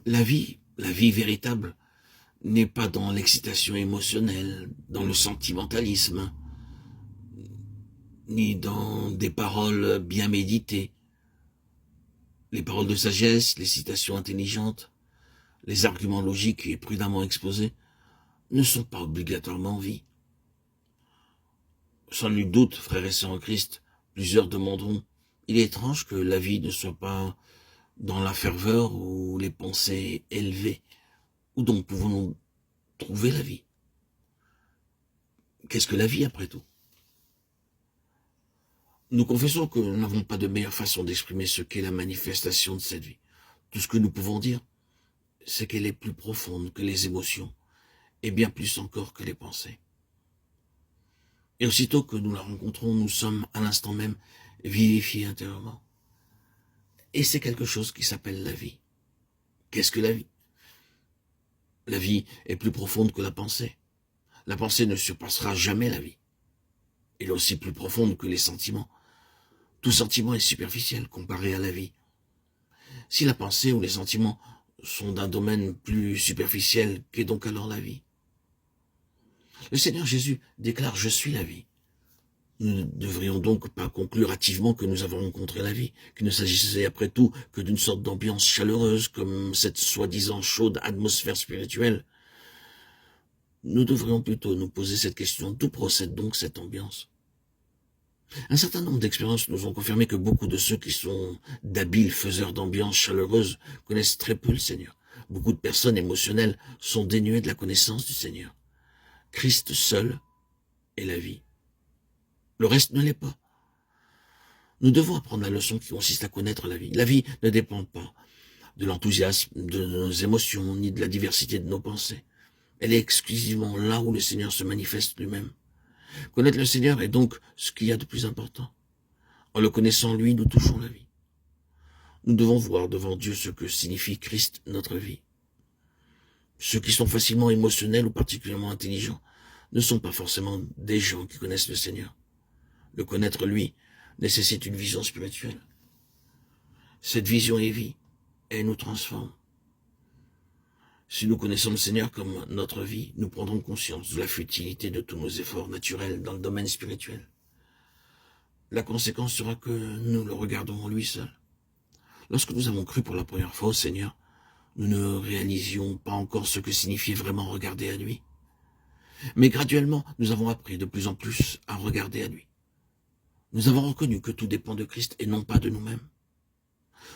la vie véritable, n'est pas dans l'excitation émotionnelle, dans le sentimentalisme, ni dans des paroles bien méditées. Les paroles de sagesse, les citations intelligentes, les arguments logiques et prudemment exposés ne sont pas obligatoirement vie. Sans nul doute, frères et sœurs en Christ, plusieurs demanderont, il est étrange que la vie ne soit pas dans la ferveur ou les pensées élevées. Où donc pouvons-nous trouver la vie? Qu'est-ce que la vie après tout? Nous confessons que nous n'avons pas de meilleure façon d'exprimer ce qu'est la manifestation de cette vie. Tout ce que nous pouvons dire, c'est qu'elle est plus profonde que les émotions, et bien plus encore que les pensées. Et aussitôt que nous la rencontrons, nous sommes à l'instant même vivifiés intérieurement. Et c'est quelque chose qui s'appelle la vie. Qu'est-ce que la vie? La vie est plus profonde que la pensée. La pensée ne surpassera jamais la vie. Elle est aussi plus profonde que les sentiments. Tout sentiment est superficiel comparé à la vie. Si la pensée ou les sentiments sont d'un domaine plus superficiel, qu'est donc alors la vie? Le Seigneur Jésus déclare « Je suis la vie ». Nous ne devrions donc pas conclure hâtivement que nous avons rencontré la vie, qu'il ne s'agissait après tout que d'une sorte d'ambiance chaleureuse comme cette soi-disant chaude atmosphère spirituelle. Nous devrions plutôt nous poser cette question: d'où procède donc cette ambiance? Un certain nombre d'expériences nous ont confirmé que beaucoup de ceux qui sont d'habiles faiseurs d'ambiance chaleureuse connaissent très peu le Seigneur. Beaucoup de personnes émotionnelles sont dénuées de la connaissance du Seigneur. Christ seul est la vie. Le reste ne l'est pas. Nous devons apprendre la leçon qui consiste à connaître la vie. La vie ne dépend pas de l'enthousiasme de nos émotions, ni de la diversité de nos pensées. Elle est exclusivement là où le Seigneur se manifeste lui-même. Connaître le Seigneur est donc ce qu'il y a de plus important. En le connaissant, lui, nous touchons la vie. Nous devons voir devant Dieu ce que signifie Christ, notre vie. Ceux qui sont facilement émotionnels ou particulièrement intelligents ne sont pas forcément des gens qui connaissent le Seigneur. Le connaître, lui, nécessite une vision spirituelle. Cette vision est vie et nous transforme. Si nous connaissons le Seigneur comme notre vie, nous prendrons conscience de la futilité de tous nos efforts naturels dans le domaine spirituel. La conséquence sera que nous le regardons en lui seul. Lorsque nous avons cru pour la première fois au Seigneur, nous ne réalisions pas encore ce que signifiait vraiment regarder à lui. Mais graduellement, nous avons appris de plus en plus à regarder à lui. Nous avons reconnu que tout dépend de Christ et non pas de nous-mêmes.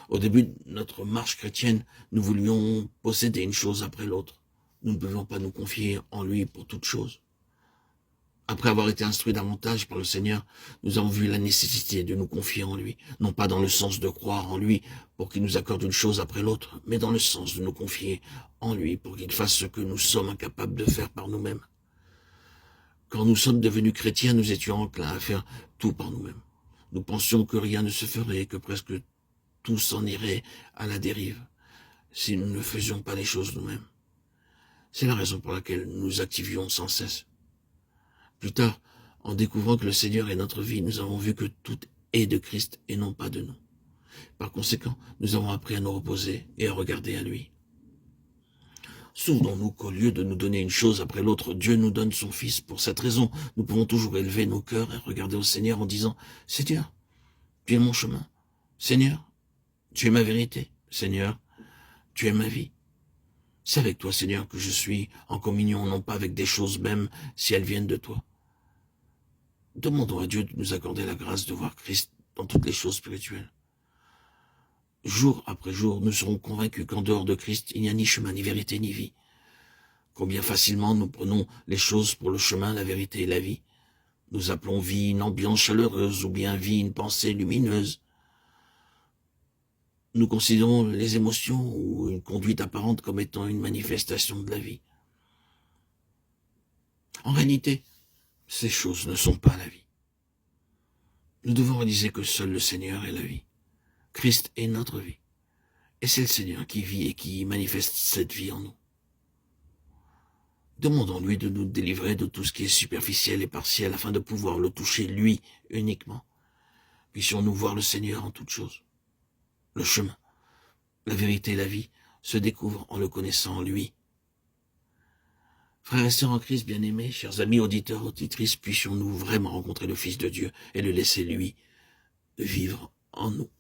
Au début de notre marche chrétienne, nous voulions posséder une chose après l'autre. Nous ne pouvions pas nous confier en lui pour toute chose. Après avoir été instruits davantage par le Seigneur, nous avons vu la nécessité de nous confier en lui, non pas dans le sens de croire en lui pour qu'il nous accorde une chose après l'autre, mais dans le sens de nous confier en lui pour qu'il fasse ce que nous sommes incapables de faire par nous-mêmes. Quand nous sommes devenus chrétiens, nous étions enclins à faire tout par nous-mêmes. Nous pensions que rien ne se ferait, que presque tout s'en irait à la dérive si nous ne faisions pas les choses nous-mêmes. C'est la raison pour laquelle nous nous activions sans cesse. Plus tard, en découvrant que le Seigneur est notre vie, nous avons vu que tout est de Christ et non pas de nous. Par conséquent, nous avons appris à nous reposer et à regarder à lui. Souvenons-nous qu'au lieu de nous donner une chose après l'autre, Dieu nous donne son Fils. Pour cette raison, nous pouvons toujours élever nos cœurs et regarder au Seigneur en disant « Seigneur, tu es mon chemin. Seigneur, tu es ma vérité. Seigneur, tu es ma vie. C'est avec toi, Seigneur, que je suis en communion, non pas avec des choses même si elles viennent de toi. » Demandons à Dieu de nous accorder la grâce de voir Christ dans toutes les choses spirituelles. Jour après jour, nous serons convaincus qu'en dehors de Christ, il n'y a ni chemin, ni vérité, ni vie. Combien facilement nous prenons les choses pour le chemin, la vérité et la vie. Nous appelons vie une ambiance chaleureuse ou bien vie une pensée lumineuse. Nous considérons les émotions ou une conduite apparente comme étant une manifestation de la vie. En réalité, ces choses ne sont pas la vie. Nous devons réaliser que seul le Seigneur est la vie. Christ est notre vie. Et c'est le Seigneur qui vit et qui manifeste cette vie en nous. Demandons-lui de nous délivrer de tout ce qui est superficiel et partiel afin de pouvoir le toucher lui uniquement. Puissions-nous voir le Seigneur en toutes choses. Le chemin, la vérité et la vie se découvre en le connaissant lui. Frères et sœurs en Christ bien-aimés, chers amis auditeurs, auditrices, puissions-nous vraiment rencontrer le Fils de Dieu et le laisser lui vivre en nous.